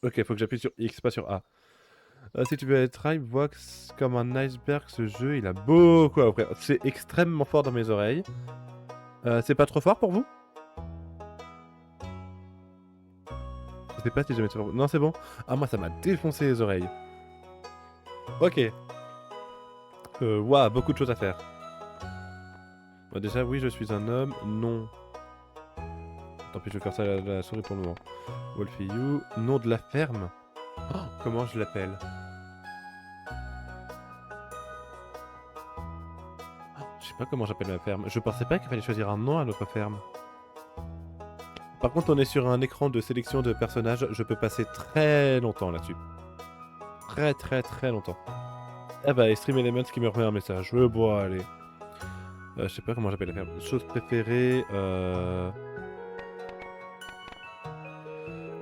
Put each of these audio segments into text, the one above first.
Ok, faut que j'appuie sur X, pas sur A. Si tu veux être hype, vois comme un iceberg, ce jeu, il a beaucoup à offrir. C'est extrêmement fort dans mes oreilles. C'est pas trop fort pour vous? Je sais pas si jamais c'est fort. Non, c'est bon. Ah, moi, ça m'a défoncé les oreilles. Ok. Waouh, beaucoup de choses à faire. Bon, déjà, oui, je suis un homme. Non. Tant pis, je vais faire ça à la souris pour le moment. Wolfie You. Nom de la ferme. Oh, comment je l'appelle? Je sais pas comment j'appelle ma ferme. Je pensais pas qu'il fallait choisir un nom à notre ferme. Par contre, on est sur un écran de sélection de personnages. Je peux passer très longtemps là-dessus. Très très très longtemps. Ah bah, Stream Elements qui me remet un message. Bon, allez. Je sais pas comment j'appelle la ferme. Chose préférée.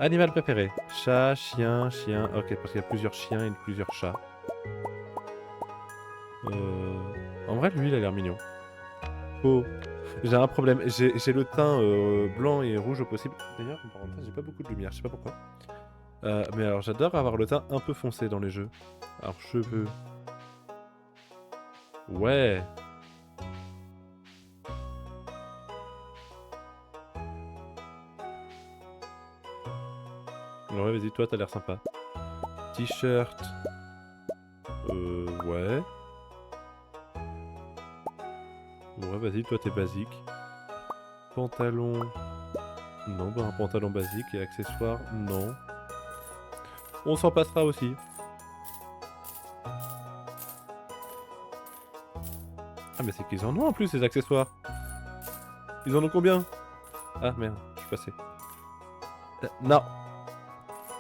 Animal préféré. Chat, chien, chien. Ok, parce qu'il y a plusieurs chiens et plusieurs chats. En vrai, lui, il a l'air mignon. Oh. J'ai un problème. J'ai le teint blanc et rouge au possible. D'ailleurs, en parenthèse, j'ai pas beaucoup de lumière. Je sais pas pourquoi. Mais alors, j'adore avoir le teint un peu foncé dans les jeux. Alors, cheveux. Ouais. Ouais, vas-y, toi, t'as l'air sympa. T-shirt. Ouais. Ouais, vas-y, toi, t'es basique. Pantalon. Non, bah, un pantalon basique et accessoires, non. On s'en passera aussi. Ah, mais c'est qu'ils en ont en plus, ces accessoires. Ils en ont combien? Ah, merde, je suis passé. Non.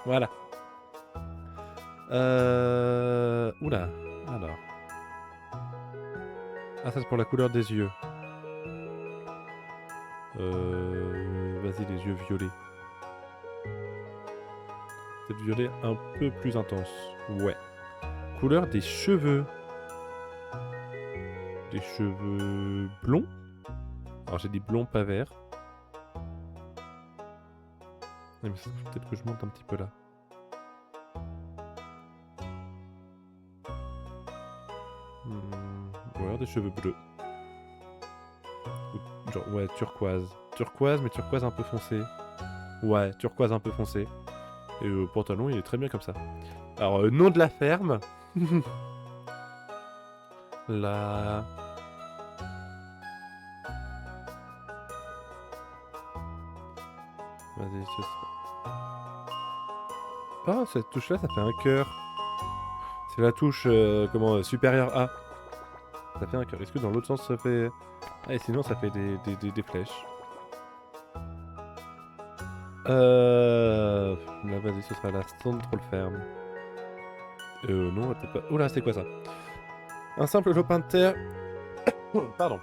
Voilà. Oula. Alors. Ah, ça, c'est pour la couleur des yeux. Vas-y, les yeux violets. C'est violet un peu plus intense. Ouais. Couleur des cheveux. Des cheveux blonds. Alors j'ai dit blond, pas vert. Mais peut-être que je monte un petit peu là. Ou alors des cheveux bleus. Ou genre, ouais, turquoise. Turquoise, mais turquoise un peu foncé. Ouais, turquoise un peu foncé. Et le pantalon, il est très bien comme ça. Alors, nom de la ferme. Là. Vas-y, ce sera... Ah, cette touche-là, ça fait un cœur. C'est la touche, supérieure A. Ça fait un cœur. Est-ce que dans l'autre sens, ça fait... Ah, et sinon, ça fait des flèches. Là, vas-y, ce sera la Central Ferme. Non, peut-être pas... Oula, c'est quoi ça? Un simple lopin de terre... Pardon.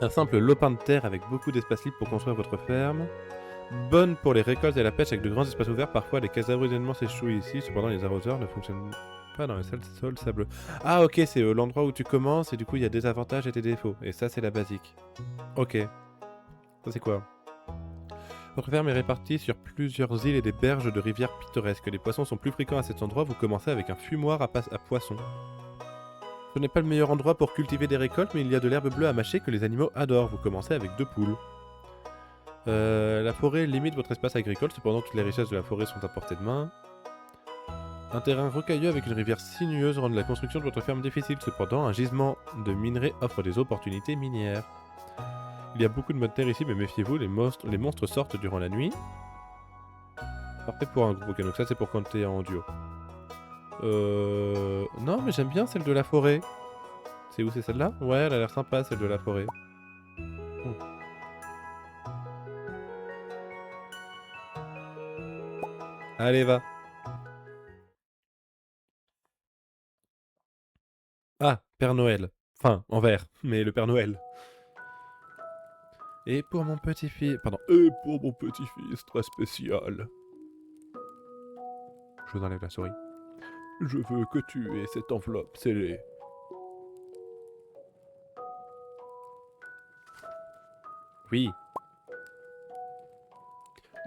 Un simple lopin de terre avec beaucoup d'espace libre pour construire votre ferme. Bonne pour les récoltes et la pêche avec de grands espaces ouverts. Parfois, les cases d'arrosement s'échouent ici. Cependant, les arroseurs ne fonctionnent pas dans les sols sableux. Ah, ok, c'est l'endroit où tu commences et du coup, il y a des avantages et des défauts. Et ça, c'est la basique. Ok. Ça, c'est quoi? Votre ferme est répartie sur plusieurs îles et des berges de rivières pittoresques. Les poissons sont plus fréquents à cet endroit. Vous commencez avec un fumoir à poissons. Ce n'est pas le meilleur endroit pour cultiver des récoltes, mais il y a de l'herbe bleue à mâcher que les animaux adorent. Vous commencez avec 2 poules. La forêt limite votre espace agricole, cependant toutes les richesses de la forêt sont à portée de main. Un terrain rocailleux avec une rivière sinueuse rend la construction de votre ferme difficile, cependant un gisement de minerais offre des opportunités minières. Il y a beaucoup de mode terre ici, mais méfiez-vous, les monstres sortent durant la nuit. Parfait pour un groupe, ok, donc ça c'est pour quand t'es en duo. Non, mais j'aime bien celle de la forêt. C'est où, c'est celle-là? Ouais, elle a l'air sympa, celle de la forêt. Oh. Allez, va. Ah, Père Noël. Enfin, en vert, mais le Père Noël. Et pour mon petit-fils... Pardon. Et pour mon petit-fils très spécial. Je vous enlève la souris. Je veux que tu aies cette enveloppe scellée. Oui.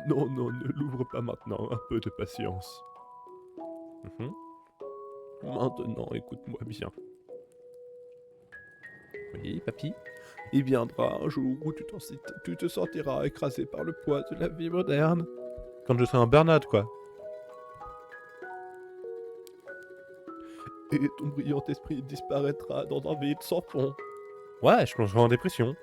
Non, non, ne l'ouvre pas maintenant, un peu de patience. Mhm. Maintenant, écoute-moi bien. Oui, papy. Il viendra un jour où tu te sentiras écrasé par le poids de la vie moderne. Quand je serai un Bernard, quoi. Et ton brillant esprit disparaîtra dans un vide sans fond. Ouais, je plongerai en dépression.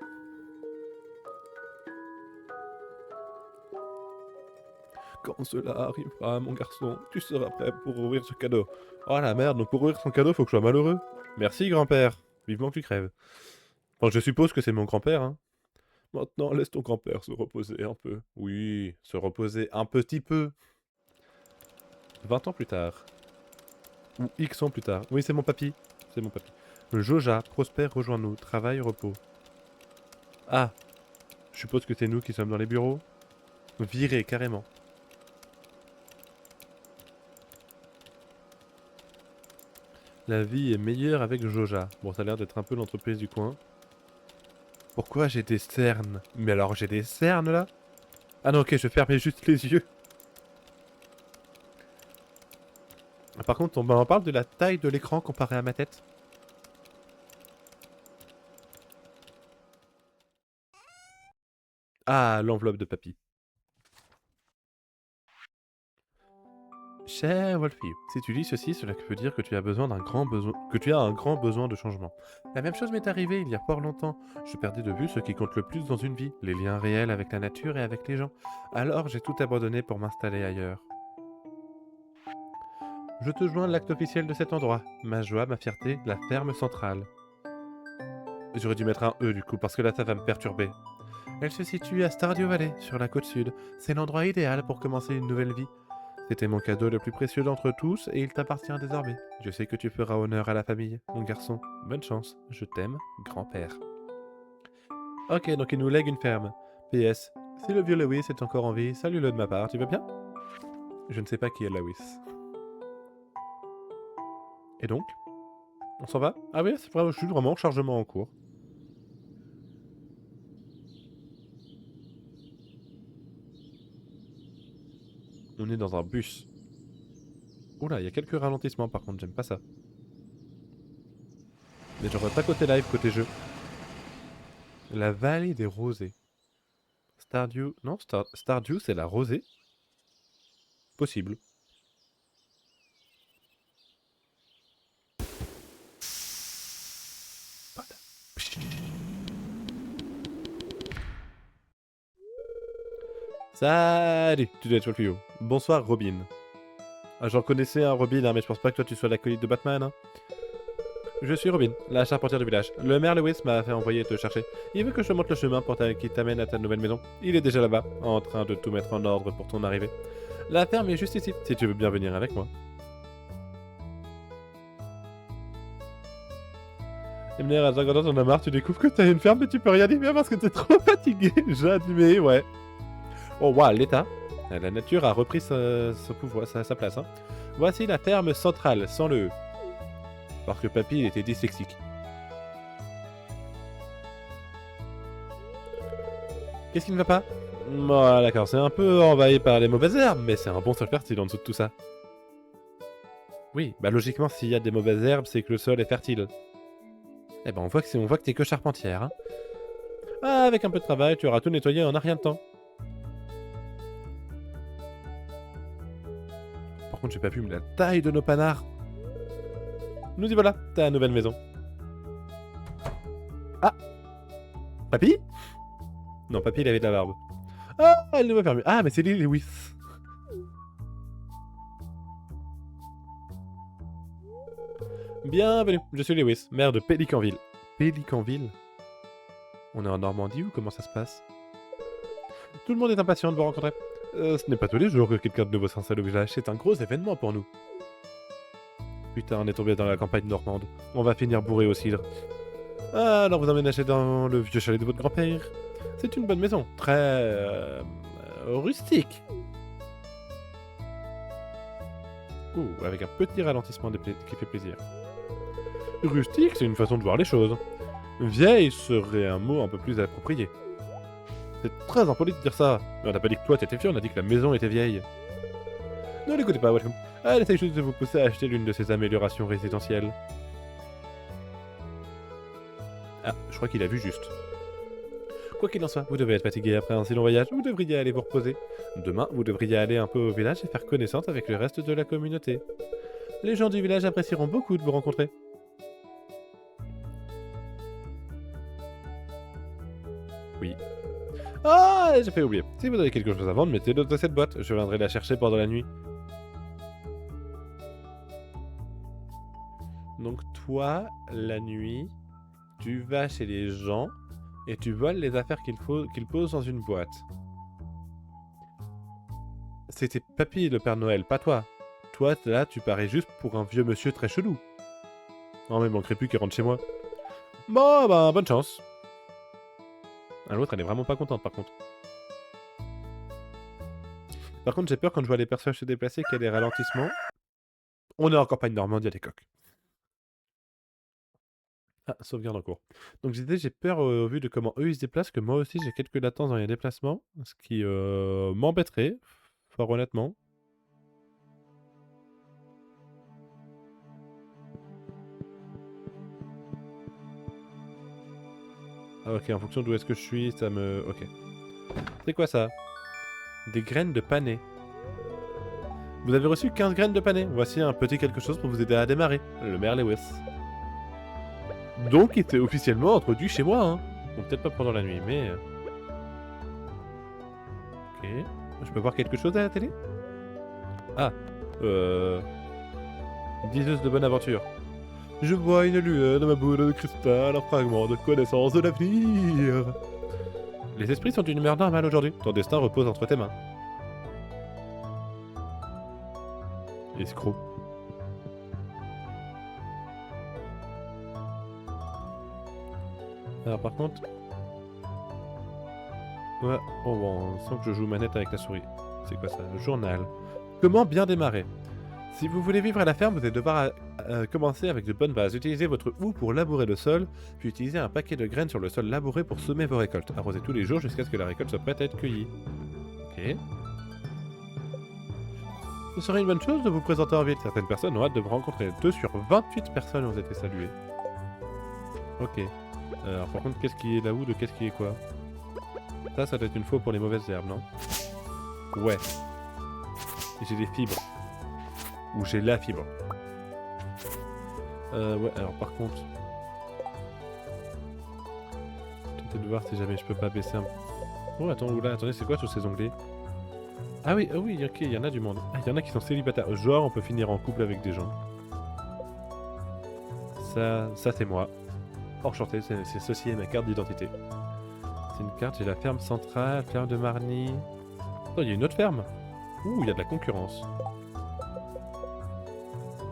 Quand cela arrivera, mon garçon, tu seras prêt pour ouvrir ce cadeau. Oh la merde, donc pour ouvrir son cadeau, faut que je sois malheureux. Merci, grand-père. Vivement que tu crèves. Enfin, je suppose que c'est mon grand-père, hein. Maintenant, laisse ton grand-père se reposer un peu. Oui, se reposer un petit peu. 20 ans plus tard. Ou X ans plus tard. Oui, c'est mon papy. C'est mon papy. Le Joja, Prosper, rejoins-nous. Travail, repos. Ah, je suppose que c'est nous qui sommes dans les bureaux. Viré, carrément. La vie est meilleure avec Joja. Bon, ça a l'air d'être un peu l'entreprise du coin. Pourquoi j'ai des cernes? Mais alors j'ai des cernes là? Ah non, ok, je fermais juste les yeux. Par contre, on m'en parle de la taille de l'écran comparé à ma tête. Ah, l'enveloppe de papy. Cher Wolfie, si tu lis ceci, cela veut dire que tu as un grand besoin de changement. La même chose m'est arrivée il y a fort longtemps. Je perdais de vue ce qui compte le plus dans une vie, les liens réels avec la nature et avec les gens. Alors j'ai tout abandonné pour m'installer ailleurs. Je te joins l'acte officiel de cet endroit. Ma joie, ma fierté, la ferme centrale. J'aurais dû mettre un E du coup, parce que là ça va me perturber. Elle se situe à Stardew Valley, sur la côte sud. C'est l'endroit idéal pour commencer une nouvelle vie. C'était mon cadeau le plus précieux d'entre tous et il t'appartient désormais. Je sais que tu feras honneur à la famille, mon garçon. Bonne chance, je t'aime, grand-père. Ok, donc il nous lègue une ferme. PS, si le vieux Lewis est encore en vie, salue-le de ma part, tu veux bien? Je ne sais pas qui est Lewis. Et donc? On s'en va? Ah oui, c'est vraiment, je suis vraiment chargement en cours. On est dans un bus. Oula, il y a quelques ralentissements par contre, j'aime pas ça. Mais genre pas côté live, côté jeu. La vallée des rosées. Stardew... Non, Stardew c'est la rosée? Possible. Salut, tu dois être Wolfio. Bonsoir Robin. Ah, j'en connaissais un Robin, hein, mais je pense pas que toi tu sois l'acolyte de Batman. Hein. Je suis Robin, la charpentière du village. Le maire Lewis m'a fait envoyer te chercher. Il veut que je te montre le chemin qui t'amène à ta nouvelle maison. Il est déjà là-bas, en train de tout mettre en ordre pour ton arrivée. La ferme est juste ici, si tu veux bien venir avec moi. Emner, à 50 ans, t'en as marre, tu découvres que t'as une ferme mais tu peux rien y faire parce que t'es trop fatigué. J'admets, ouais. Oh waouh, l'état. La nature a repris sa pouvoir, sa place. Hein. Voici la ferme centrale, sans le E. Parce que papy, il était dyslexique. Qu'est-ce qui ne va pas? Oh, d'accord, c'est un peu envahi par les mauvaises herbes, mais c'est un bon sol fertile en dessous de tout ça. Oui, bah logiquement, s'il y a des mauvaises herbes, c'est que le sol est fertile. Eh ben, on voit que t'es que charpentière. Hein. Ah, avec un peu de travail, tu auras tout nettoyé en un rien de temps. Par contre, j'ai pas vu la taille de nos panards. Nous y voilà, ta nouvelle maison. Ah! Papy? Non, papy, il avait de la barbe. Ah, elle ne m'a permis. Ah, mais c'est Lewis. Bienvenue, je suis Lewis, maire de Pélicanville. Pélicanville? On est en Normandie ou comment ça se passe? Tout le monde est impatient de vous rencontrer. Ce n'est pas tous les jours que quelqu'un de nouveau s'installe au village, c'est un gros événement pour nous. Putain, on est tombé dans la campagne normande. On va finir bourré au cidre. Ah, alors vous emménagez dans le vieux chalet de votre grand-père. C'est une bonne maison, très... rustique. Ouh, avec un petit ralentissement qui fait plaisir. Rustique, c'est une façon de voir les choses. Vieille serait un mot un peu plus approprié. C'est très impoli de dire ça. Mais on n'a pas dit que toi t'étais vieux, on a dit que la maison était vieille. Ne l'écoutez pas, Welcome. Elle essaye juste de vous pousser à acheter l'une de ces améliorations résidentielles. Ah, je crois qu'il a vu juste. Quoi qu'il en soit, vous devez être fatigué après un si long voyage, vous devriez aller vous reposer. Demain, vous devriez aller un peu au village et faire connaissance avec le reste de la communauté. Les gens du village apprécieront beaucoup de vous rencontrer. Oui. Ah, j'ai fait oublier. Si vous avez quelque chose à vendre, mettez-le dans cette boîte. Je viendrai la chercher pendant la nuit. Donc toi, la nuit, tu vas chez les gens et tu voles les affaires qu'ils posent dans une boîte. C'était Papy le Père Noël, pas toi. Toi, là, tu parais juste pour un vieux monsieur très chelou. Non, mais il manquerait plus qu'il rentre chez moi. Bon, bah, bonne chance. Ah, l'autre, elle est vraiment pas contente, par contre. Par contre, j'ai peur quand je vois les personnages se déplacer qu'il y a des ralentissements. On est en campagne Normandie à des coques. Ah, sauvegarde en cours. Donc je disais, j'ai peur au vu de comment eux ils se déplacent, que moi aussi j'ai quelques latences dans les déplacements, ce qui m'embêterait, fort honnêtement. Ah ok, en fonction d'où est-ce que je suis, ça me... Ok. C'est quoi ça? Des graines de panais. Vous avez reçu 15 graines de panais. Voici un petit quelque chose pour vous aider à démarrer. Le maire Lewis. Donc il était officiellement introduit chez moi, hein. Bon, peut-être pas pendant la nuit, mais... Ok. Je peux voir quelque chose à la télé? Ah. Diseuse de bonne aventure. Je vois une lueur dans ma boule de cristal, un fragment de connaissance de l'avenir. Les esprits sont d'une humeur normale aujourd'hui. Ton destin repose entre tes mains. Escroc. Alors par contre... Ouais, oh bon, on sent que je joue manette avec la souris. C'est quoi ça? Journal. Comment bien démarrer? Si vous voulez vivre à la ferme, vous allez devoir commencer avec de bonnes bases. Utilisez votre houe pour labourer le sol, puis utilisez un paquet de graines sur le sol labouré pour semer vos récoltes. Arrosez tous les jours jusqu'à ce que la récolte soit prête à être cueillie. Ok. Ce serait une bonne chose de vous présenter en ville. Certaines personnes ont hâte de vous rencontrer. 2 sur 28 personnes ont été saluées. Ok. Alors par contre, qu'est-ce qui est la houe de qu'est-ce qui est quoi? Ça doit être une faux pour les mauvaises herbes, non? Ouais. J'ai des fibres. Ou j'ai la fibre. Ouais, alors par contre... Tenter de voir si jamais je peux pas baisser un... Oh, attends, oula, attendez, c'est quoi tous ces onglets? Ah oui, ok, il y en a du monde. Ah, il y en a qui sont célibataires. Genre, on peut finir en couple avec des gens. Ça c'est moi. Enchanté, ceci est ma carte d'identité. C'est une carte, j'ai la ferme centrale, ferme de Marny... Oh, il y a une autre ferme. Ouh, il y a de la concurrence.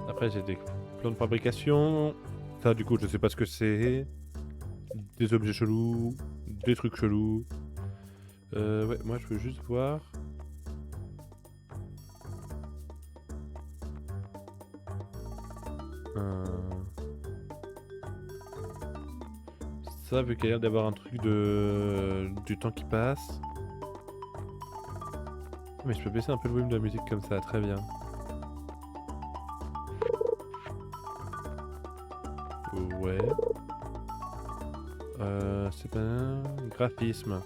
Après, j'ai des plans de fabrication. Ça, du coup, je sais pas ce que c'est. Des objets chelous. Des trucs chelous. Ouais, moi, je veux juste voir. Ça, vu qu'il y a l'air d'avoir un truc de... du temps qui passe. Mais je peux baisser un peu le volume de la musique comme ça, très bien. Ouais. C'est pas un graphisme.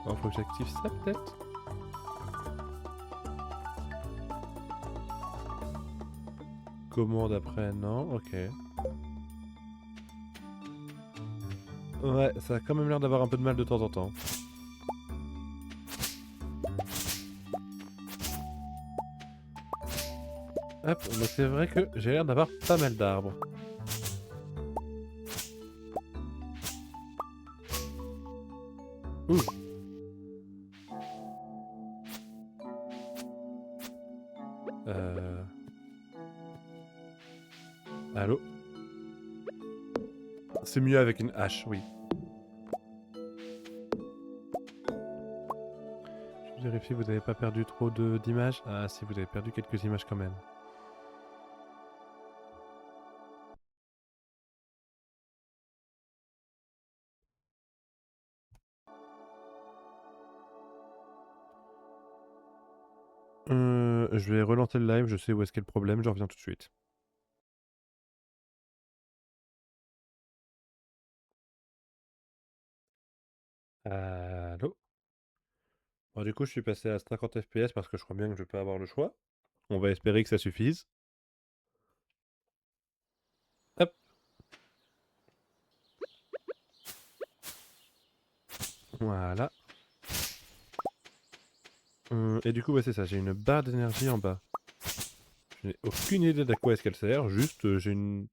Alors, faut que j'active ça peut-être. Commande après, non, ok. Ouais, ça a quand même l'air d'avoir un peu de mal de temps en temps. Hop, donc c'est vrai que j'ai l'air d'avoir pas mal d'arbres. Ouh. Allô? C'est mieux avec une hache, oui. Je vérifie, vous n'avez pas perdu trop d'images? Ah si, vous avez perdu quelques images quand même. Je vais relancer le live, je sais où est-ce qu'est le problème, je reviens tout de suite. Allô? Bon, du coup, je suis passé à 50 FPS parce que je crois bien que je peux avoir le choix. On va espérer que ça suffise. Hop. Voilà. Et du coup, ouais, c'est ça, j'ai une barre d'énergie en bas. Je n'ai aucune idée d'à quoi est-ce qu'elle sert, juste j'ai une...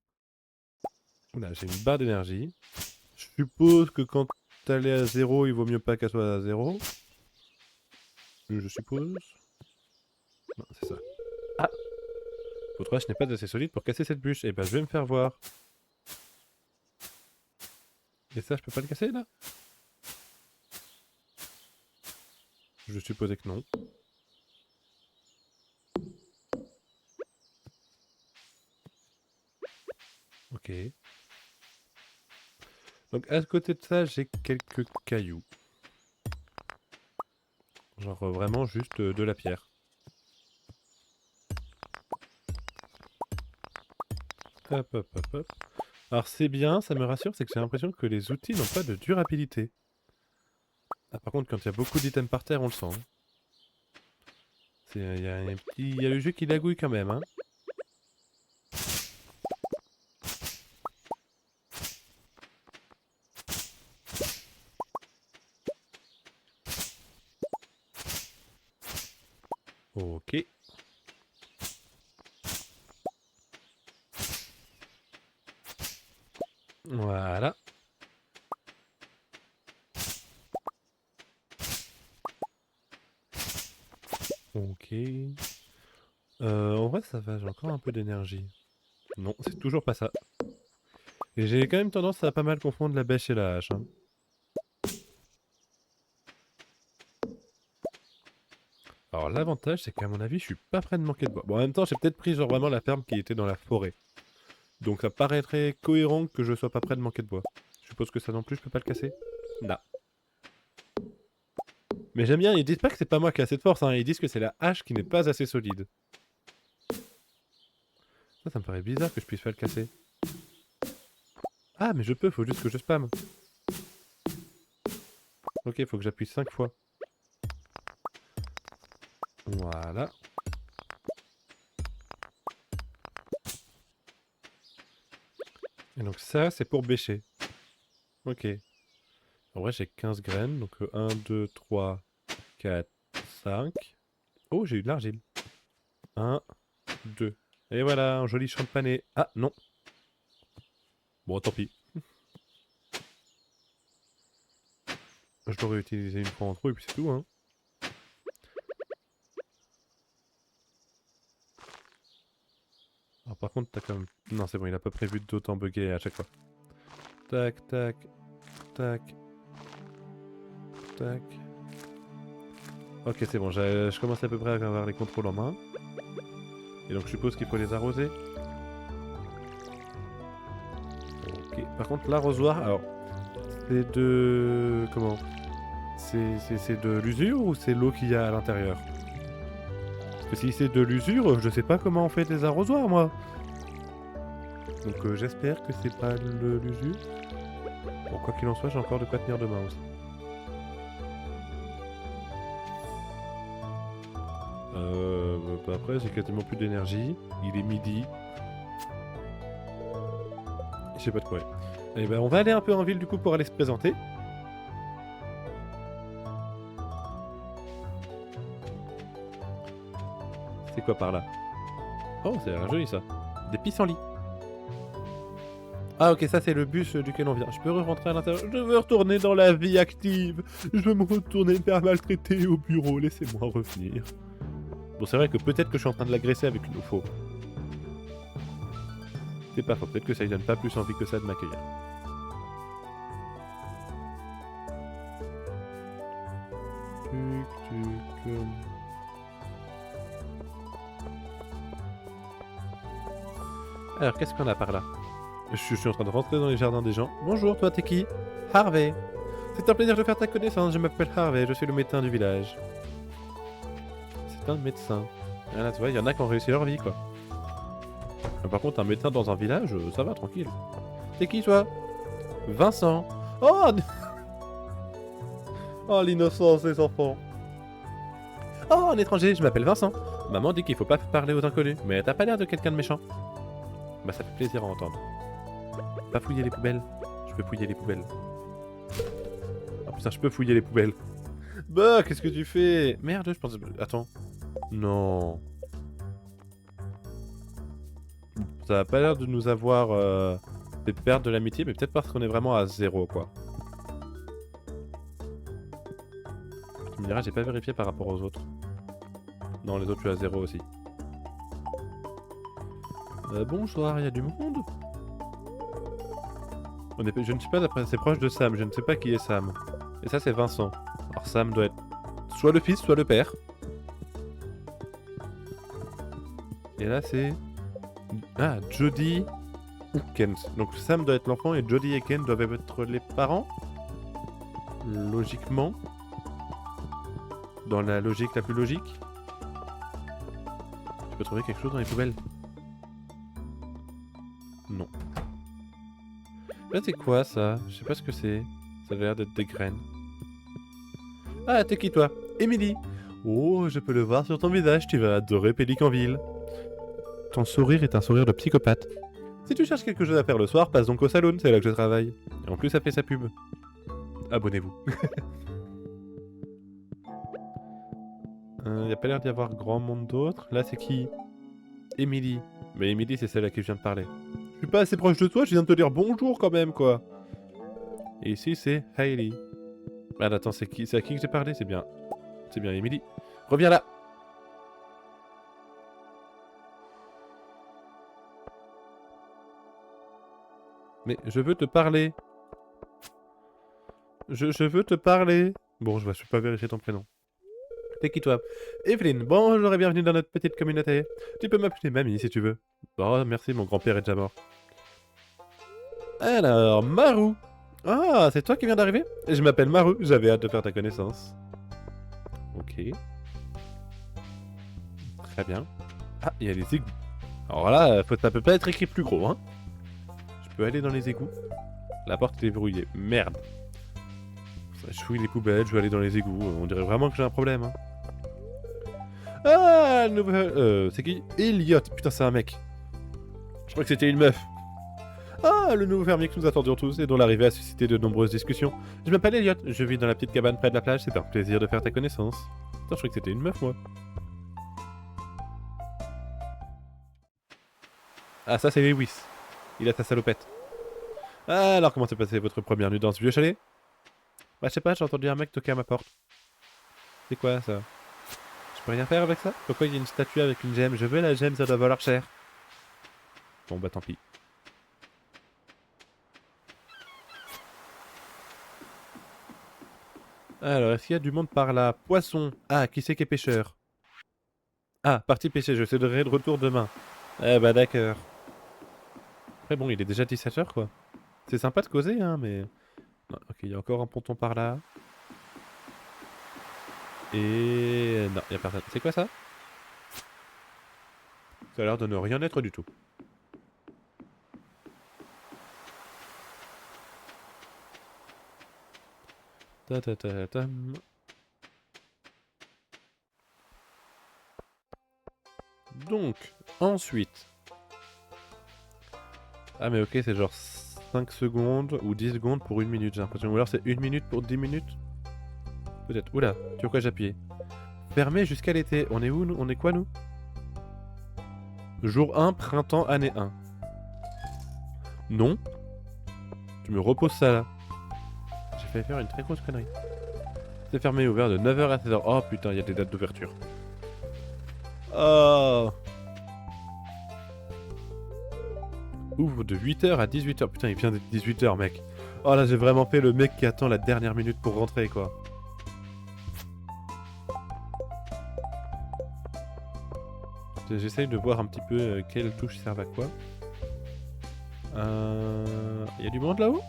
Oula, j'ai une barre d'énergie. Je suppose que quand elle est à 0, il vaut mieux pas qu'elle soit à 0. Je suppose. Non, c'est ça. Ah! Votre hache n'est pas assez solide pour casser cette bûche. Eh ben, je vais me faire voir. Et ça, je peux pas le casser, là? Je supposais que non. Ok. Donc, à côté de ça, j'ai quelques cailloux. Genre, vraiment juste de la pierre. Hop, hop, hop, hop. Alors, c'est bien, ça me rassure, c'est que j'ai l'impression que les outils n'ont pas de durabilité. Ah, par contre, quand il y a beaucoup d'items par terre, on le sent. Hein. Il y a un petit... y a le jeu qui lagouille quand même, hein. Ok. Voilà. Ok. En vrai, ça va, j'ai encore un peu d'énergie. Non, c'est toujours pas ça. Et j'ai quand même tendance à pas mal confondre la bêche et la hache. Hein. Alors l'avantage, c'est qu'à mon avis, je suis pas près de manquer de bois. Bon, en même temps, j'ai peut-être pris genre vraiment la ferme qui était dans la forêt. Donc ça paraîtrait cohérent que je sois pas près de manquer de bois. Je suppose que ça non plus, je peux pas le casser? Non. Mais j'aime bien, ils disent pas que c'est pas moi qui ai assez de force, hein. Ils disent que c'est la hache qui n'est pas assez solide. Ça me paraît bizarre que je puisse pas le casser. Ah, mais je peux, faut juste que je spam. Ok, faut que j'appuie 5 fois. Voilà. Et donc ça, c'est pour bêcher. Ok. En vrai, j'ai 15 graines, donc 1, 2, 3, 4, 5. Oh, j'ai eu de l'argile. 1, 2. Et voilà, un joli champ de pané. Ah, non. Bon, tant pis. Je l'aurais utilisé une fois en trop et puis c'est tout, hein. Alors par contre, t'as quand même... Non, c'est bon, il a pas prévu d'autant bugger à chaque fois. Tac, tac, tac, tac. Ok, c'est bon, je commence à peu près à avoir les contrôles en main. Et donc je suppose qu'il faut les arroser. Ok, par contre l'arrosoir, alors... C'est de... Comment? C'est de l'usure ou c'est l'eau qu'il y a à l'intérieur? Parce que si c'est de l'usure, je sais pas comment on fait des arrosoirs, moi. Donc j'espère que c'est pas l'usure. Bon, quoi qu'il en soit, j'ai encore de quoi tenir demain aussi. Après, j'ai quasiment plus d'énergie. Il est midi. Je sais pas de quoi. Et ben, on va aller un peu en ville du coup pour aller se présenter. C'est quoi par là? Oh, c'est joli ça. Des pissenlits. Ah ok, ça c'est le bus duquel on vient. Je peux rentrer à l'intérieur. Je veux retourner dans la vie active. Je veux me retourner faire maltraiter au bureau. Laissez-moi revenir. Bon, c'est vrai que peut-être que je suis en train de l'agresser avec une faux. C'est pas faux. Peut-être que ça lui donne pas plus envie que ça de m'accueillir. Alors, qu'est-ce qu'on a par là? Je suis en train de rentrer dans les jardins des gens. Bonjour, toi, t'es qui? Harvey. C'est un plaisir de faire ta connaissance. Je m'appelle Harvey, je suis le médecin du village. C'est un médecin. Ah, là, tu vois, il y en a qui ont réussi leur vie, quoi. Par contre, un médecin dans un village, ça va, tranquille. T'es qui, toi? Vincent. Oh, oh l'innocence des enfants. Oh, un étranger, je m'appelle Vincent. Maman dit qu'il faut pas parler aux inconnus, mais t'as pas l'air de quelqu'un de méchant. Bah ça fait plaisir à entendre. Pas fouiller les poubelles. Je peux fouiller les poubelles. Ah putain, je peux fouiller les poubelles. Bah, qu'est-ce que tu fais? Merde, je pense... Attends. Non. Ça a pas l'air de nous avoir fait perdre de l'amitié, mais peut-être parce qu'on est vraiment à 0, quoi. Tu me diras, j'ai pas vérifié par rapport aux autres. Non, les autres, je suis à 0 aussi. Bonsoir, il y a du monde? Je ne suis pas assez proche de Sam, je ne sais pas qui est Sam. Et ça, c'est Vincent. Alors Sam doit être soit le fils, soit le père. Et là, c'est... Ah, Jody ou Kent. Donc Sam doit être l'enfant et Jody et Kent doivent être les parents. Logiquement. Dans la logique la plus logique. Tu peux trouver quelque chose dans les poubelles? Non. Là, c'est quoi ça? Je sais pas ce que c'est. Ça a l'air d'être des graines. Ah, t'es qui toi? Emily. Oh, je peux le voir sur ton visage, tu vas adorer Pélicanville. Ton sourire est un sourire de psychopathe. Si tu cherches quelque chose à faire le soir, passe donc au salon, c'est là que je travaille. Et en plus, ça fait sa pub. Abonnez-vous. Y a pas l'air d'y avoir grand monde d'autres. Là, c'est qui? Emily. Mais Emily, c'est celle à qui je viens de parler. Je suis pas assez proche de toi, je viens de te dire bonjour quand même, quoi. Et ici, c'est Hailey. Ah, attends, c'est qui? C'est à qui que j'ai parlé? C'est bien. C'est bien Emily. Reviens là. Mais je veux te parler. Je veux te parler. Bon, je vais pas vérifier ton prénom. T'es qui toi? Evelyn, bonjour et bienvenue dans notre petite communauté. Tu peux m'appeler mamie si tu veux. Oh, merci, mon grand-père est déjà mort. Alors, Maru. Ah, c'est toi qui viens d'arriver? Je m'appelle Maru, j'avais hâte de faire ta connaissance. Ok. Très bien. Ah, il y a les égouts. Alors là, ça peut pas être écrit plus gros, hein. Je peux aller dans les égouts. La porte est verrouillée. Merde. Je fouille les poubelles, je vais aller dans les égouts. On dirait vraiment que j'ai un problème, hein. Ah, c'est qui? Elliot. Putain, c'est un mec. Je crois que c'était une meuf. Ah, le nouveau fermier que nous attendions tous et dont l'arrivée a suscité de nombreuses discussions. Je m'appelle Elliot, je vis dans la petite cabane près de la plage, c'est un plaisir de faire ta connaissance. Putain, je croyais que c'était une meuf, moi. Ah, ça, c'est Lewis. Il a sa salopette. Ah, alors comment s'est passée votre première nuit dans ce vieux chalet? Bah, je sais pas, j'ai entendu un mec toquer à ma porte. C'est quoi, ça? Je peux rien faire avec ça? Pourquoi il y a une statue avec une gemme? Je veux la gemme, ça doit valoir cher. Bon, bah, tant pis. Alors, est-ce qu'il y a du monde par là? Poisson. Ah, qui c'est qui est pêcheur? Ah, parti pêcher, je serai de retour demain. Eh bah d'accord. Après bon, il est déjà 17h quoi. C'est sympa de causer hein, mais... Non, ok, il y a encore un ponton par là. Et... Non, il y a personne. C'est quoi ça? Ça a l'air de ne rien être du tout. Ta ta ta ta. Donc, ensuite... Ah mais ok, c'est genre 5 secondes ou 10 secondes pour 1 minute, j'ai l'impression. Ou alors c'est 1 minute pour 10 minutes. Peut-être. Oula, sur quoi j'appuie? Fermé jusqu'à l'été. On est où nous? On est quoi nous? Jour 1, printemps, année 1. Non. Tu me reposes ça là. J'ai failli faire une très grosse connerie. C'est fermé et ouvert de 9h à 16h. Oh putain, il y a des dates d'ouverture. Oh. Ouvre de 8h à 18h. Putain, il vient d'être 18h, mec. Oh là, j'ai vraiment fait le mec qui attend la dernière minute pour rentrer, quoi. J'essaye de voir un petit peu quelles touches servent à quoi. Il y a du monde là-haut?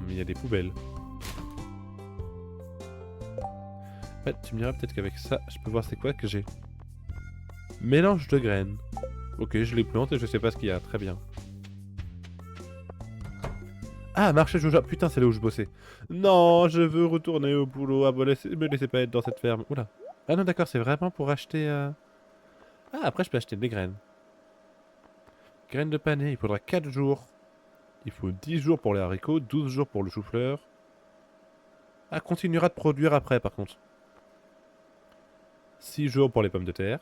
Il y a des poubelles. En fait, tu me diras peut-être qu'avec ça, je peux voir c'est quoi que j'ai. Mélange de graines. Ok, je les plante et je sais pas ce qu'il y a. Très bien. Ah, marché Joja. Putain, c'est là où je bossais. Non, je veux retourner au boulot. Ah, me laissez pas être dans cette ferme. Oula. Ah non, d'accord, c'est vraiment pour acheter... Ah, après, je peux acheter des graines. Graines de panais, il faudra 4 jours. Il faut 10 jours pour les haricots, 12 jours pour le chou-fleur. Ah, continuera de produire après, par contre. 6 jours pour les pommes de terre.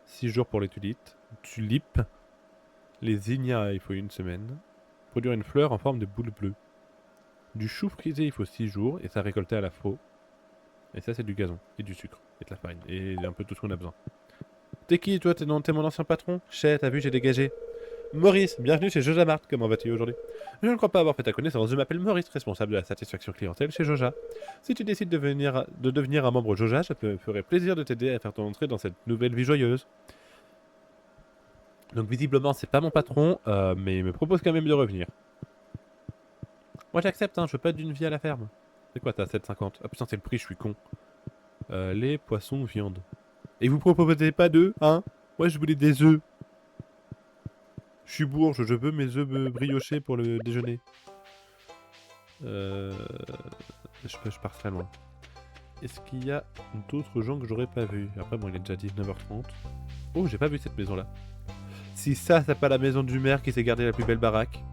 6 jours pour les tulipes. Les zinnias, il faut 1 semaine. Produire une fleur en forme de boule bleue. Du chou frisé, il faut 6 jours et ça récolté à la faux. Et ça, c'est du gazon, et du sucre, et de la farine, et un peu tout ce qu'on a besoin. T'es qui, toi? T'es mon ancien patron? Chais, t'as vu, j'ai dégagé. Maurice, bienvenue chez Joja Mart, comment vas-tu aujourd'hui? Je ne crois pas avoir fait ta connaissance, je m'appelle Maurice, responsable de la satisfaction clientèle chez Joja. Si tu décides de devenir un membre Joja, ça me ferait plaisir de t'aider à faire ton entrée dans cette nouvelle vie joyeuse. Donc visiblement, c'est pas mon patron, mais il me propose quand même de revenir. Moi j'accepte, hein, je veux pas d'une vie à la ferme. C'est quoi, t'as 7,50? Ah putain, c'est le prix, je suis con. Les poissons, viande. Et vous proposez pas d'œufs, hein? Moi, je voulais des œufs. Je suis bourge, je veux mes œufs briochés pour le déjeuner. Je pars très loin. Est-ce qu'il y a d'autres gens que j'aurais pas vus? Après, bon, il est déjà 19h30. Oh, j'ai pas vu cette maison-là. Si ça, c'est pas la maison du maire qui s'est gardé la plus belle baraque.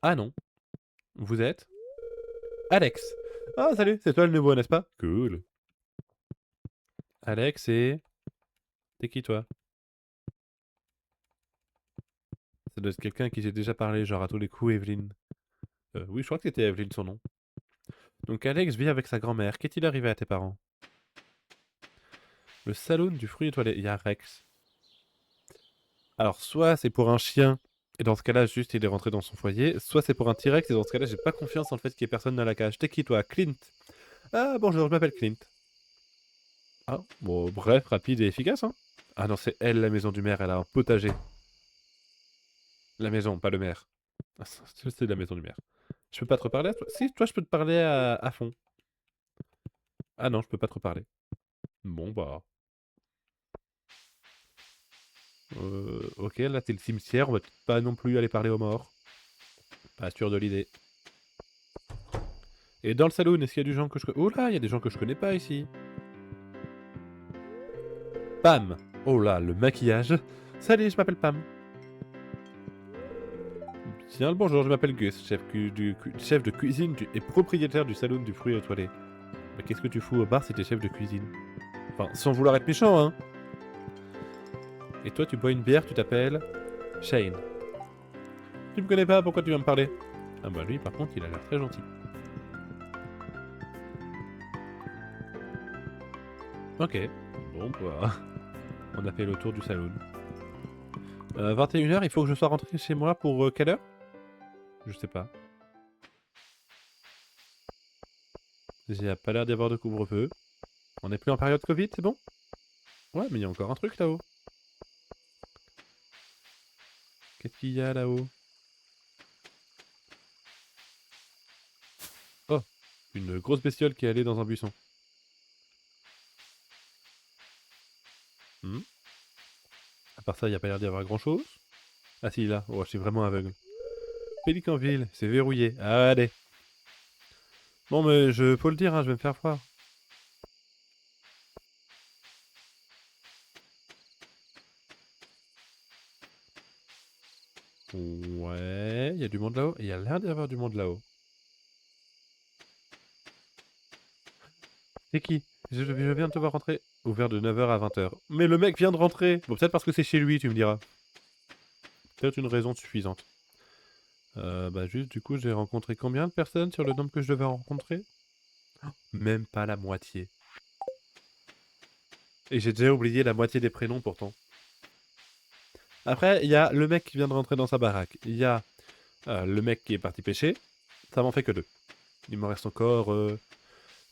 Ah non. Vous êtes Alex. Ah, salut, c'est toi le nouveau, n'est-ce pas? Cool. Alex et... T'es qui, toi? Ça doit être quelqu'un à qui j'ai déjà parlé, genre à tous les coups, Evelyne. Oui, je crois que c'était Evelyne son nom. Donc Alex vit avec sa grand-mère. Qu'est-il arrivé à tes parents? Le saloon du fruit étoilé. Il y a Rex. Alors, soit c'est pour un chien, et dans ce cas-là, juste il est rentré dans son foyer, soit c'est pour un T-Rex, et dans ce cas-là, j'ai pas confiance en le fait qu'il y ait personne dans la cage. T'es qui, toi? Clint. Ah, bonjour, je m'appelle Clint. Ah, bon, bref, rapide et efficace, hein? Ah non, c'est elle, la maison du maire, elle a un potager. La maison, pas le maire. Ah, c'est la maison du maire. Je peux pas te reparler à toi? Si, toi, je peux te parler à fond. Ah non, je peux pas te reparler. Bon, bah... ok, là, c'est le cimetière, on va pas non plus aller parler aux morts. Pas sûr de l'idée. Et dans le saloon, est-ce qu'il y a du gens que je connais? Oh là, il y a des gens que je connais pas ici. Pam. Oh là, le maquillage. Salut, je m'appelle Pam. Bien le bonjour, je m'appelle Gus, chef de cuisine et propriétaire du saloon du fruit étoilé. Mais qu'est-ce que tu fous au bar si t'es chef de cuisine? Enfin, sans vouloir être méchant, hein. Et toi, tu bois une bière, tu t'appelles Shane. Tu me connais pas, pourquoi tu viens me parler? Ah bah lui, par contre, il a l'air très gentil. Ok, bon bah... On a fait le tour du saloon. 21h, il faut que je sois rentré chez moi pour quelle heure? Je sais pas. Il n'y a pas l'air d'y avoir de couvre-feu. On n'est plus en période Covid, c'est bon? Ouais, mais il y a encore un truc là-haut. Qu'est-ce qu'il y a là-haut? Oh, une grosse bestiole qui est allée dans un buisson. À part ça, il n'y a pas l'air d'y avoir grand-chose. Ah si, là. Oh, je suis vraiment aveugle. Pélicanville, c'est verrouillé. Ah, allez. Bon, mais faut le dire, hein, je vais me faire voir. Ouais, il y a du monde là-haut. Il y a l'air d'y avoir du monde là-haut. C'est qui? Je viens de te voir rentrer. Ouvert de 9h à 20h. Mais le mec vient de rentrer. Bon, peut-être parce que c'est chez lui, tu me diras. Peut-être une raison suffisante. Bah juste, du coup, j'ai rencontré combien de personnes sur le nombre que je devais rencontrer? Même pas la moitié. Et j'ai déjà oublié la moitié des prénoms pourtant. Après, il y a le mec qui vient de rentrer dans sa baraque. Il y a le mec qui est parti pêcher. Ça m'en fait que deux. Il m'en reste encore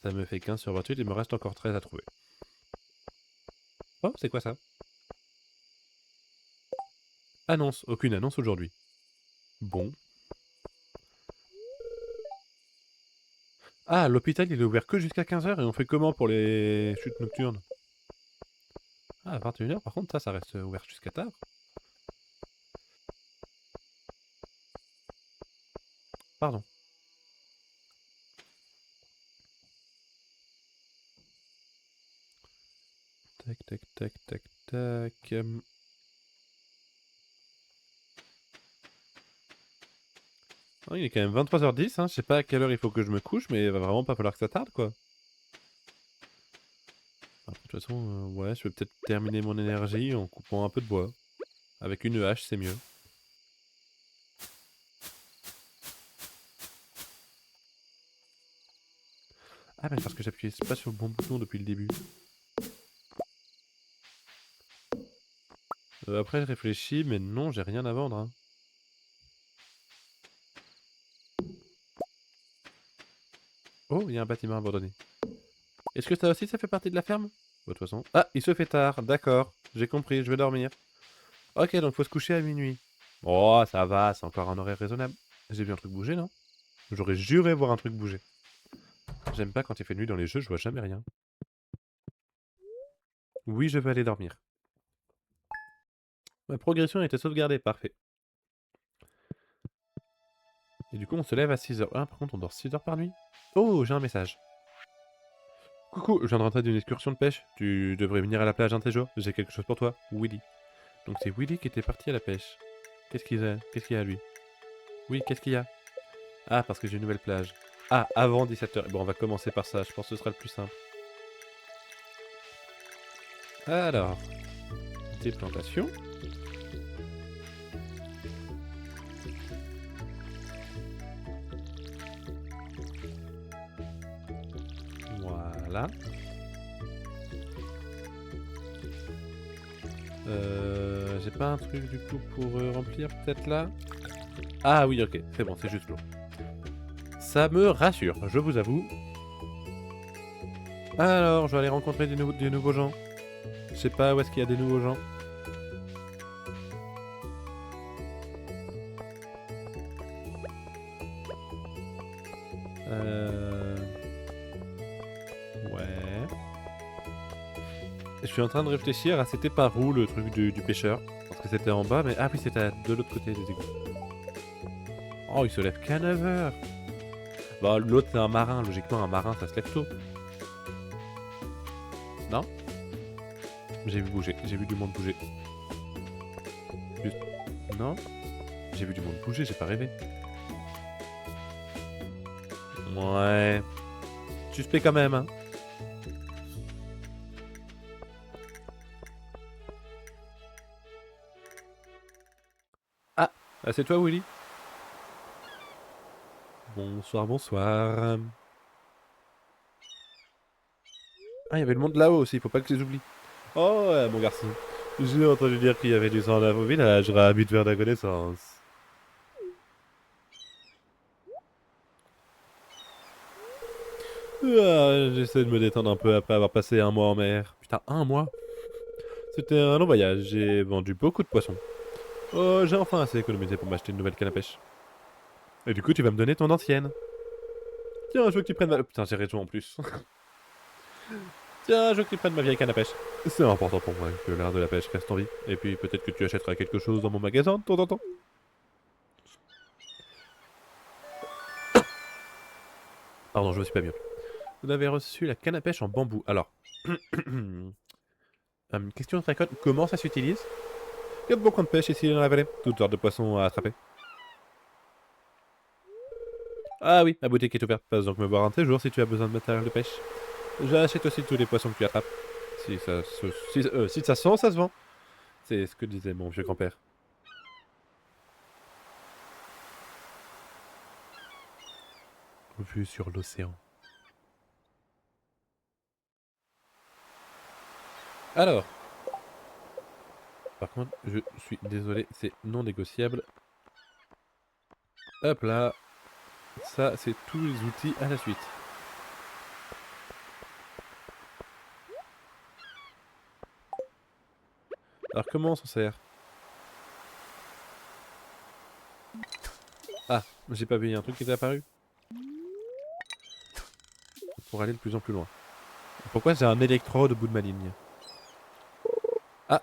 Ça me fait 15 sur 28, il me reste encore 13 à trouver. Oh, c'est quoi ça? Annonce, aucune annonce aujourd'hui. Bon. Ah, l'hôpital il est ouvert que jusqu'à 15h et on fait comment pour les chutes nocturnes? Ah, à 21h par contre, ça reste ouvert jusqu'à tard. Pardon. Tac, tac, tac, tac, tac. Oh, il est quand même 23h10, hein. Je sais pas à quelle heure il faut que je me couche, mais il va vraiment pas falloir que ça tarde, quoi. Après, de toute façon, ouais, je vais peut-être terminer mon énergie en coupant un peu de bois. Avec une hache, c'est mieux. Ah, mais parce que j'appuie pas sur le bon bouton depuis le début. Après, je réfléchis, mais non, j'ai rien à vendre, hein. Oh, il y a un bâtiment abandonné. Est-ce que ça aussi, ça fait partie de la ferme? De toute façon. Ah, il se fait tard, d'accord. J'ai compris, je vais dormir. Ok, donc faut se coucher à minuit. Oh, ça va, c'est encore un horaire raisonnable. J'ai vu un truc bouger, non? J'aurais juré voir un truc bouger. J'aime pas quand il fait nuit dans les jeux, je vois jamais rien. Oui, je vais aller dormir. Ma progression a été sauvegardée, parfait. Et du coup, on se lève à 6h. Ah, par contre, on dort 6 heures par nuit. Oh, j'ai un message. Coucou, je viens de rentrer d'une excursion de pêche. Tu devrais venir à la plage un de ces jours. J'ai quelque chose pour toi, Willy. Donc c'est Willy qui était parti à la pêche. Qu'est-ce qu'il y a lui? Oui, qu'est-ce qu'il y a? Ah, parce que j'ai une nouvelle plage. Ah, avant 17h. Bon, on va commencer par ça, je pense que ce sera le plus simple. Alors, des plantations. Voilà. J'ai pas un truc du coup pour remplir peut-être là? Ah oui, ok, c'est bon, c'est juste l'eau. Ça me rassure, je vous avoue. Alors, je vais aller rencontrer des nouveaux gens. Je sais pas où est-ce qu'il y a des nouveaux gens. Euh... Ouais. Je suis en train de réfléchir à c'était par où le truc du pêcheur. Parce que c'était en bas, mais... Ah oui, c'était de l'autre côté des égouts. Oh, il se lève qu'à 9h. Bah, l'autre c'est un marin. Logiquement, un marin, ça se lève tôt. Non? J'ai vu bouger. J'ai vu du monde bouger. Juste... Non? J'ai vu du monde bouger, j'ai pas rêvé. Ouais. Suspect quand même, hein. Ah, c'est toi, Willy? Bonsoir, bonsoir. Ah, il y avait le monde là-haut aussi, faut pas que je les oublie. Oh, ouais, mon garçon. J'ai entendu dire qu'il y avait du sang là au village, ravi de faire ta connaissance. Ah, j'essaie de me détendre un peu après avoir passé un mois en mer. Putain, un mois? C'était un long voyage, j'ai vendu beaucoup de poissons. Oh, j'ai enfin assez économisé pour m'acheter une nouvelle canne à pêche. Et du coup, tu vas me donner ton ancienne. Tiens, je veux que tu prennes ma... Putain, j'ai raison en plus. Tiens, je veux que tu prennes ma vieille canne à pêche. C'est important pour moi que l'art de la pêche reste en vie. Et puis peut-être que tu achèteras quelque chose dans mon magasin de temps en temps. Pardon, je me suis pas bien. Vous avez reçu la canne à pêche en bambou. Alors, question très conne, comment ça s'utilise? Il y a beaucoup de pêche ici dans la vallée, toutes sortes de poissons à attraper. Ah oui, la boutique est ouverte, passe donc me voir un de ces jours si tu as besoin de matériel de pêche. J'achète aussi tous les poissons que tu attrapes. Si ça se, si ça sent, ça se vend. C'est ce que disait mon vieux grand-père. Vue sur l'océan. Alors, par contre, je suis désolé, c'est non négociable. Hop là, ça c'est tous les outils à la suite. Alors comment on s'en sert? Ah, j'ai pas vu, il y a un truc qui est apparu. Pour aller de plus en plus loin. Pourquoi j'ai un électrode au bout de ma ligne? Ah!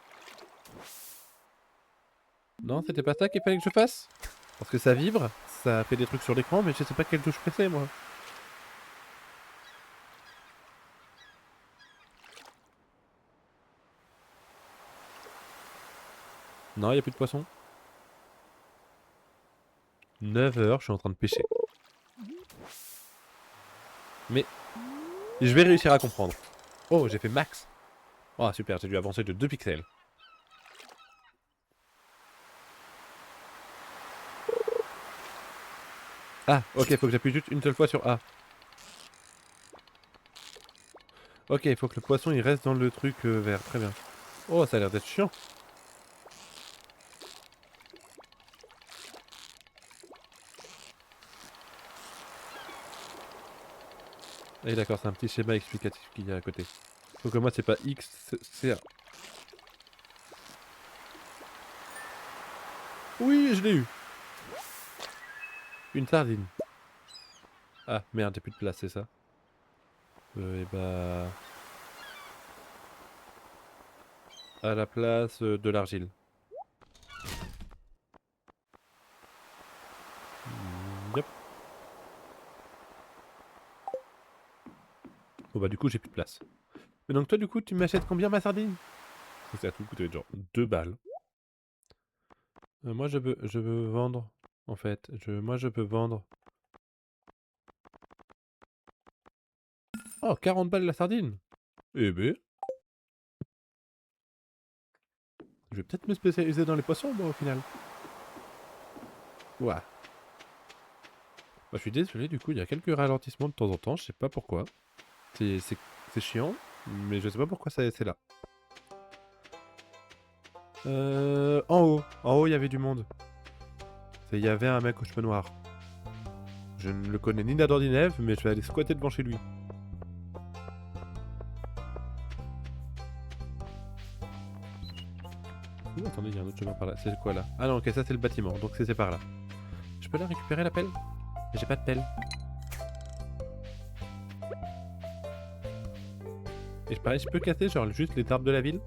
Non, c'était pas ça qu'il fallait que je fasse? Parce que ça vibre, ça fait des trucs sur l'écran, mais je sais pas quelle touche presser, moi. Non, y a plus de poisson. 9 h, je suis en train de pêcher. Mais je vais réussir à comprendre. Oh, j'ai fait max. Oh, super, j'ai dû avancer de 2 pixels. Ah, ok, faut que j'appuie juste une seule fois sur A. Ok, il faut que le poisson il reste dans le truc vert, très bien. Oh, ça a l'air d'être chiant. Ah, d'accord, c'est un petit schéma explicatif qu'il y a à côté. Faut que moi c'est pas X, c'est A. Oui, je l'ai eu. Une sardine. Ah, merde, j'ai plus de place, c'est ça. Et bah... à la place de l'argile. Yep. Bon bah du coup j'ai plus de place. Mais donc toi du coup tu m'achètes combien ma sardine? Ça a tout coûté genre 2 balles. Moi je veux vendre en fait. Moi je peux vendre. Oh 40 balles la sardine. Eh ben, je vais peut-être me spécialiser dans les poissons moi au final. Ouah. Bah, je suis désolé du coup il y a quelques ralentissements de temps en temps, je sais pas pourquoi. C'est c'est- c'est chiant, mais je sais pas pourquoi c'est là. En haut il y avait du monde. Il y avait un mec aux cheveux noirs. Je ne le connais ni d'Adam ni d'Ève, mais je vais aller squatter devant chez lui. Ouh, attendez, il y a un autre chemin par là. C'est quoi là? Ah non, ok, ça c'est le bâtiment, donc c'est par là. Je peux la récupérer la pelle? J'ai pas de pelle. Et pareil, je peux casser genre juste les arbres de la ville?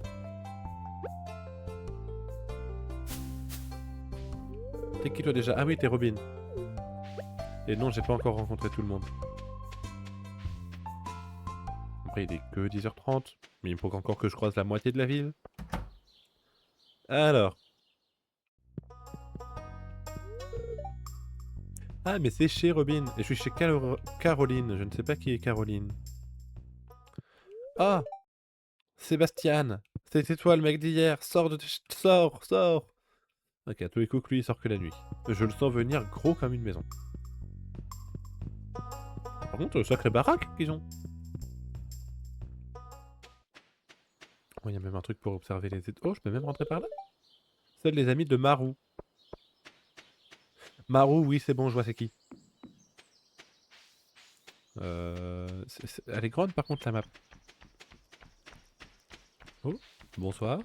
T'es qui toi déjà? Ah oui, t'es Robin. Et non, j'ai pas encore rencontré tout le monde. Après, il est que 10h30, mais il faut encore que je croise la moitié de la ville. Alors. Ah, mais c'est chez Robin. Et je suis chez Caroline. Je ne sais pas qui est Caroline. Ah, Sébastien. C'était toi le mec d'hier. Sors de... Sors, sors. Ok, à tous les coups, lui, il sort que la nuit. Je le sens venir gros comme une maison. Par contre, sacré baraque qu'ils ont. Oh, il y a même un truc pour observer les... Oh, je peux même rentrer par là? Seuls les amis de Marou. Marou, oui, c'est bon, je vois c'est qui. Elle est grande par contre la map. Oh, bonsoir.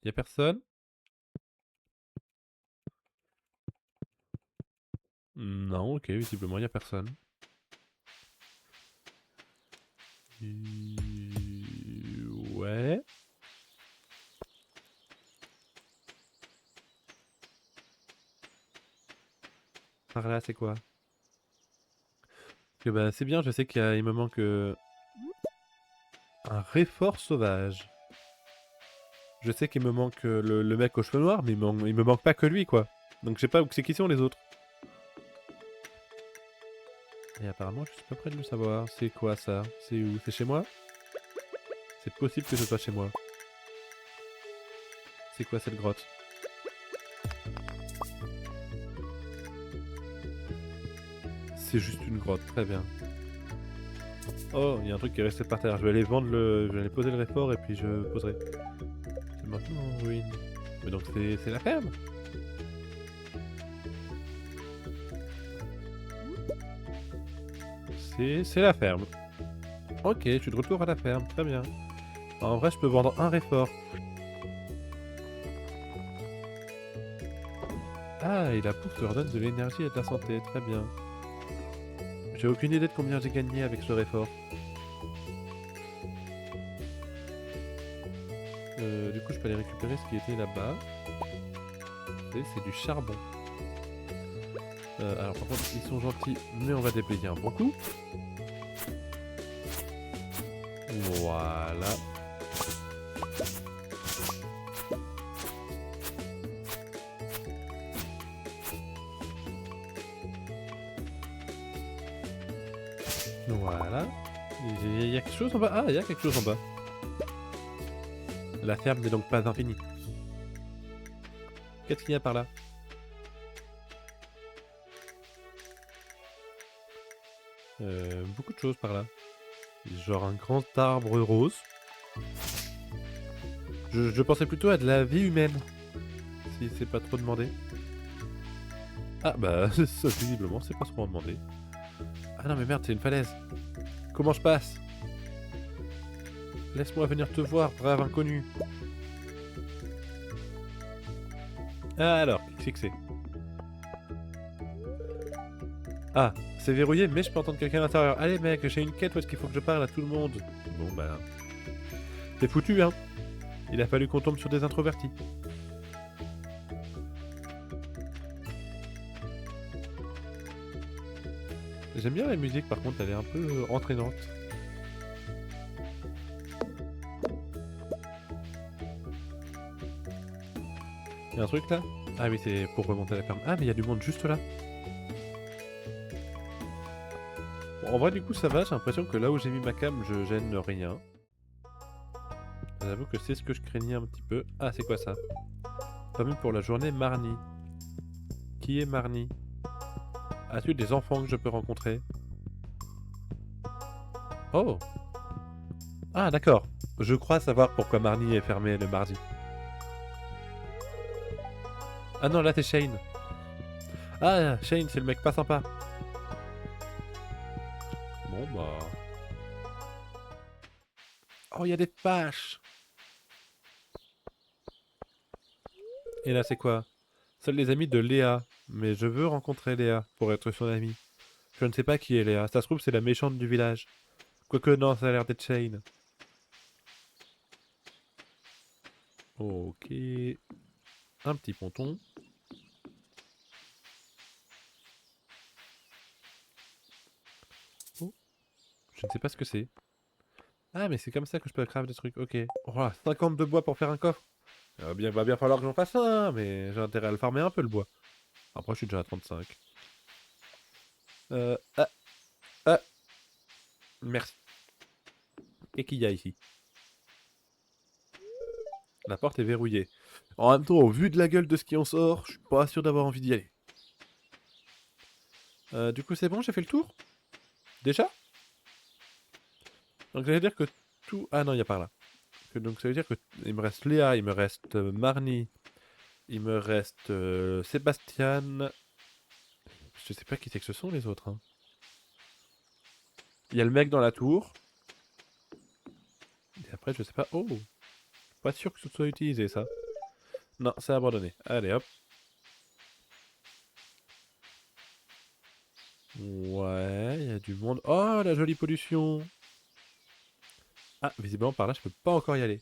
Y'a personne? Non, ok, visiblement y'a personne. Ouais. Par là, c'est quoi? Que bah, c'est bien, je sais qu'il me manque un réfort sauvage. Je sais qu'il me manque le mec aux cheveux noirs, mais il me manque pas que lui, quoi. Donc je sais pas où c'est qui sont les autres. Et apparemment, je suis pas près de le savoir. C'est quoi ça? C'est où? C'est chez moi? C'est possible que ce soit chez moi. C'est quoi cette grotte? C'est juste une grotte, très bien. Oh, il y a un truc qui est resté par terre. Je vais aller vendre le... Je vais aller poser le réfort et puis je poserai. C'est maintenant en ruine. Mais donc c'est la ferme? C'est la ferme. Ok, je suis de retour à la ferme, très bien. En vrai, je peux vendre un réfort. Ah, et la bouffe leur donne de l'énergie et de la santé, très bien. J'ai aucune idée de combien j'ai gagné avec ce effort. Du coup, je peux aller récupérer ce qui était là-bas. C'est du charbon. Alors par contre, ils sont gentils, mais on va déblayer un bon coup. Voilà. Voilà. Il y a quelque chose en bas. Ah, il y a quelque chose en bas. La ferme n'est donc pas infinie. Qu'est-ce qu'il y a par là? Beaucoup de choses par là. Genre un grand arbre rose. Je pensais plutôt à de la vie humaine. Si c'est pas trop demandé. Ah bah, ça visiblement c'est pas trop demandé. Ah non mais merde, c'est une falaise. Comment je passe? Laisse-moi venir te voir, brave inconnu. Ah alors, qu'est-ce que c'est? Ah, c'est verrouillé, mais je peux entendre quelqu'un à l'intérieur. Allez mec, j'ai une quête où est-ce qu'il faut que je parle à tout le monde? Bon bah... C'est foutu hein. Il a fallu qu'on tombe sur des introvertis. J'aime bien la musique par contre, elle est un peu entraînante. Y'a un truc là? Ah oui, c'est pour remonter la ferme. Ah mais il y a du monde juste là. Bon, en vrai du coup ça va, j'ai l'impression que là où j'ai mis ma cam, je gêne rien. J'avoue que c'est ce que je craignais un petit peu. Ah c'est quoi ça? Famille pour la journée Marnie. Qui est Marnie? As-tu des enfants que je peux rencontrer? Oh! Ah d'accord. Je crois savoir pourquoi Marnie est fermée le mardi. Ah non, là t'es Shane. Ah, Shane, c'est le mec pas sympa. Bon bah... Oh, il y a des vaches! Et là c'est quoi? Seuls les amis de Léa. Mais je veux rencontrer Léa pour être son amie. Je ne sais pas qui est Léa. Ça se trouve c'est la méchante du village. Quoique non, ça a l'air d'être Shane. Ok. Un petit ponton. Oh, je ne sais pas ce que c'est. Ah, mais c'est comme ça que je peux craft des trucs. Ok. Oh, 50 de bois pour faire un coffre. Va bien falloir que j'en fasse un, mais j'ai intérêt à le farmer un peu le bois. Après, je suis déjà à 35. Ah, ah, merci. Et qu'il y a ici? La porte est verrouillée. En même temps, au vu de la gueule de ce qui en sort, je suis pas sûr d'avoir envie d'y aller. Du coup, c'est bon, j'ai fait le tour? Déjà? Donc, ça veut dire que tout... Ah non, il y a par là. Donc, ça veut dire que il me reste Léa, il me reste Marnie, il me reste Sébastien. Je sais pas qui c'est que ce sont les autres. Hein. Il y a le mec dans la tour. Et après, je sais pas. Oh! Pas sûr que ce soit utilisé ça. Non, c'est abandonné. Allez hop. Ouais, il y a du monde. Oh, la jolie pollution! Ah, visiblement par là, je peux pas encore y aller.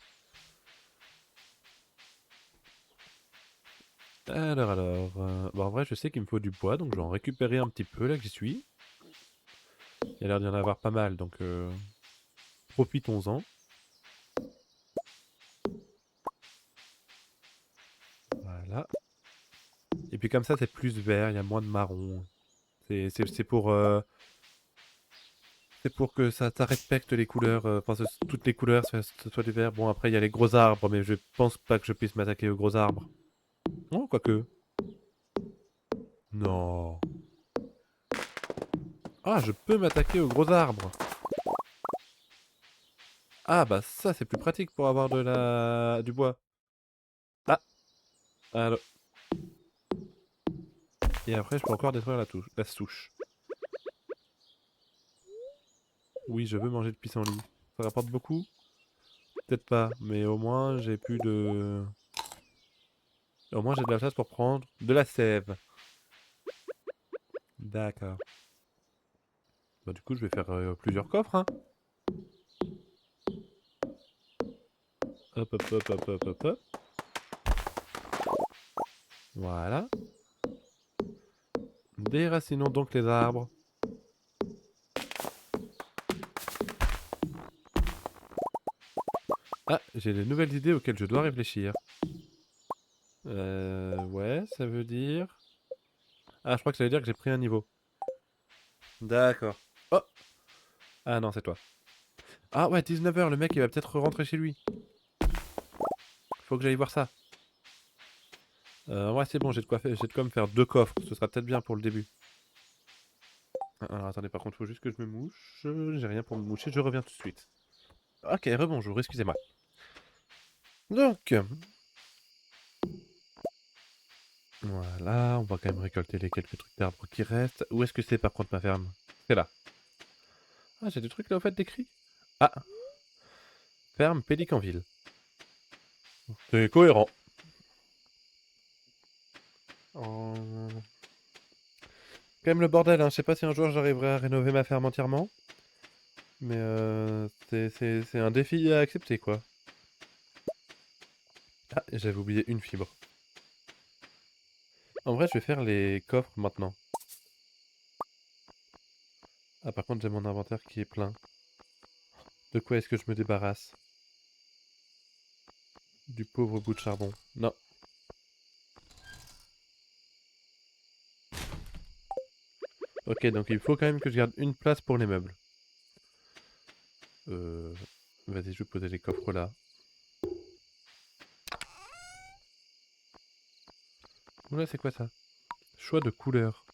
Bon, en vrai, je sais qu'il me faut du bois, donc je vais en récupérer un petit peu là que j'y suis. Il y a l'air d'y en avoir pas mal, donc profitons-en. Voilà. Et puis comme ça, c'est plus vert, il y a moins de marron. C'est pour... c'est pour que ça respecte les couleurs, enfin toutes les couleurs, ce soit du vert. Bon après il y a les gros arbres, mais je pense pas que je puisse m'attaquer aux gros arbres. Oh, quoique. Non. Ah, je peux m'attaquer aux gros arbres. Ah bah ça c'est plus pratique pour avoir du bois. Ah, alors. Et après je peux encore détruire la souche. Oui, je veux manger de pissenlit. Ça rapporte beaucoup? Peut-être pas, mais au moins j'ai plus de... Au moins, j'ai de la place pour prendre de la sève. D'accord. Bah, du coup, je vais faire plusieurs coffres, hein. Hop, hop, hop, hop, hop, hop, hop. Voilà. Déracinons donc les arbres. Ah, j'ai de nouvelles idées auxquelles je dois réfléchir. Ouais, ça veut dire... Ah, je crois que ça veut dire que j'ai pris un niveau. D'accord. Oh! Ah non, c'est toi. Ah ouais, 19h, le mec il va peut-être rentrer chez lui. Faut que j'aille voir ça. Ouais, c'est bon, j'ai de quoi me faire 2 coffres. Ce sera peut-être bien pour le début. Alors attendez, par contre, faut juste que je me mouche. J'ai rien pour me moucher, je reviens tout de suite. Ok, rebonjour, excusez-moi. Donc, voilà, on va quand même récolter les quelques trucs d'arbres qui restent. Où est-ce que c'est par contre ma ferme? C'est là. Ah, j'ai des trucs là au fait décrits. Ah, ferme Pélicanville. C'est cohérent. Quand même le bordel, hein. Je sais pas si un jour j'arriverai à rénover ma ferme entièrement. Mais c'est un défi à accepter, quoi. Ah, j'avais oublié une fibre. En vrai, je vais faire les coffres maintenant. Ah, par contre, j'ai mon inventaire qui est plein. De quoi est-ce que je me débarrasse? Du pauvre bout de charbon. Non. Ok, donc il faut quand même que je garde une place pour les meubles. Euh... Vas-y, je vais poser les coffres là. Oula, c'est quoi ça? Choix de couleur.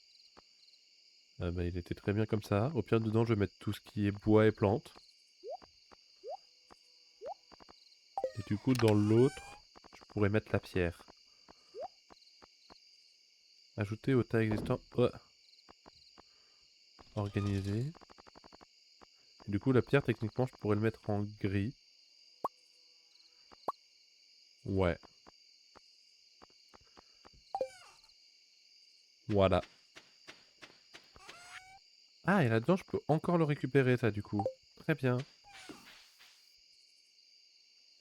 Ah bah, il était très bien comme ça. Au pire, dedans, je vais mettre tout ce qui est bois et plantes. Et du coup, dans l'autre, je pourrais mettre la pierre. Ajouter au tas existant. Ouais. Organiser. Et du coup, la pierre, techniquement, je pourrais le mettre en gris. Ouais. Voilà. Ah, et là-dedans, je peux encore le récupérer, ça, du coup. Très bien.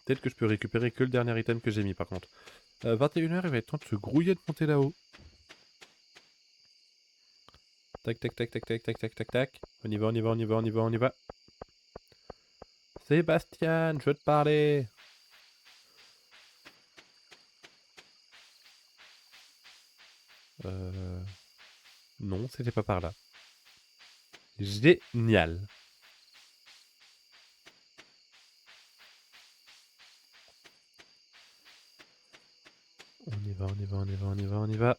Peut-être que je peux récupérer que le dernier item que j'ai mis, par contre. 21h, il va être temps de se grouiller de monter là-haut. Tac, tac, tac, tac, tac, tac, tac, tac, tac. On y va, on y va, on y va, on y va, on y va. Sébastien, je veux te parler. Euh... Non, c'était pas par là. Génial. On y va, on y va, on y va, on y va, on y va.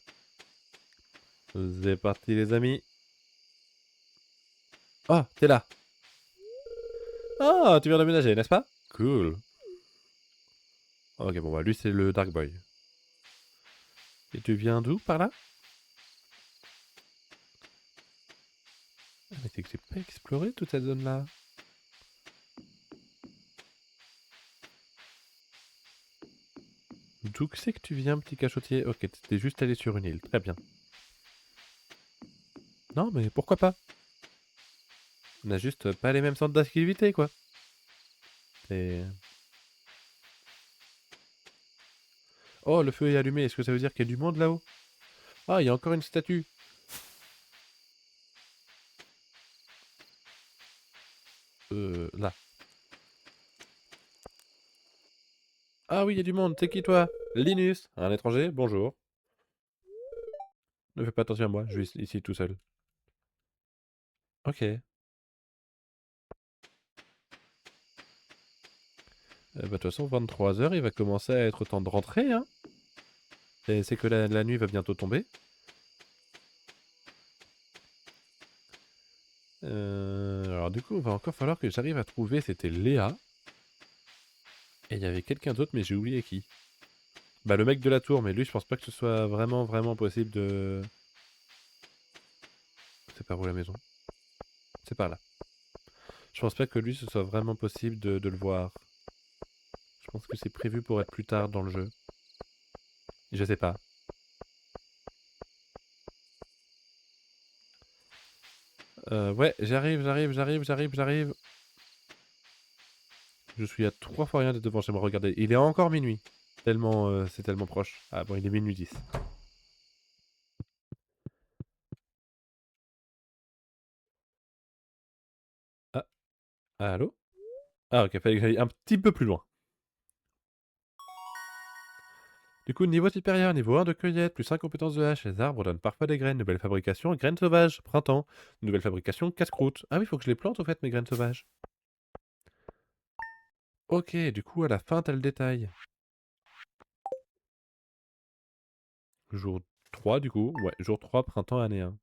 C'est parti les amis. Oh, t'es là. Ah, tu viens d'aménager, n'est-ce pas? Cool. Ok, bon bah lui c'est le Dark Boy. Et tu viens d'où par là? Ah, mais c'est que j'ai pas exploré toute cette zone-là. D'où que c'est que tu viens, petit cachotier? Ok, t'es juste allé sur une île, très bien. Non, mais pourquoi pas? On a juste pas les mêmes centres d'activité, quoi. Et... Oh, le feu est allumé, est-ce que ça veut dire qu'il y a du monde là-haut? Ah, il y a encore une statue. Là. Ah oui, il y a du monde, c'est qui toi? Linus, un étranger, bonjour. Ne fais pas attention à moi, je suis ici tout seul. Ok. Bah, de toute façon, 23h, il va commencer à être temps de rentrer, hein. C'est que la nuit va bientôt tomber. Alors du coup, il va encore falloir que j'arrive à trouver, c'était Léa. Et il y avait quelqu'un d'autre, mais j'ai oublié qui. Bah le mec de la tour, mais lui, je pense pas que ce soit vraiment, vraiment possible de... C'est par où la maison? C'est par là. Je pense pas que lui, ce soit vraiment possible de le voir. Je pense que c'est prévu pour être plus tard dans le jeu. Je sais pas. Ouais, j'arrive. Je suis à 3 fois rien d'être devant chez moi, regardez. Il est encore minuit. Tellement, c'est tellement proche. Ah bon, il est minuit 10. Ah, allô? Ah ok, fallait que j'aille un petit peu plus loin. Du coup, niveau supérieur, niveau 1 de cueillette, plus 5 compétences de hache, les arbres donnent parfois des graines. Nouvelle fabrication, graines sauvages, printemps. Nouvelle fabrication, casse-croûte. Ah oui, faut que je les plante au fait, mes graines sauvages. Ok, du coup, à la fin, t'as le détail. Jour 3, du coup. Ouais, jour 3, printemps, année 1.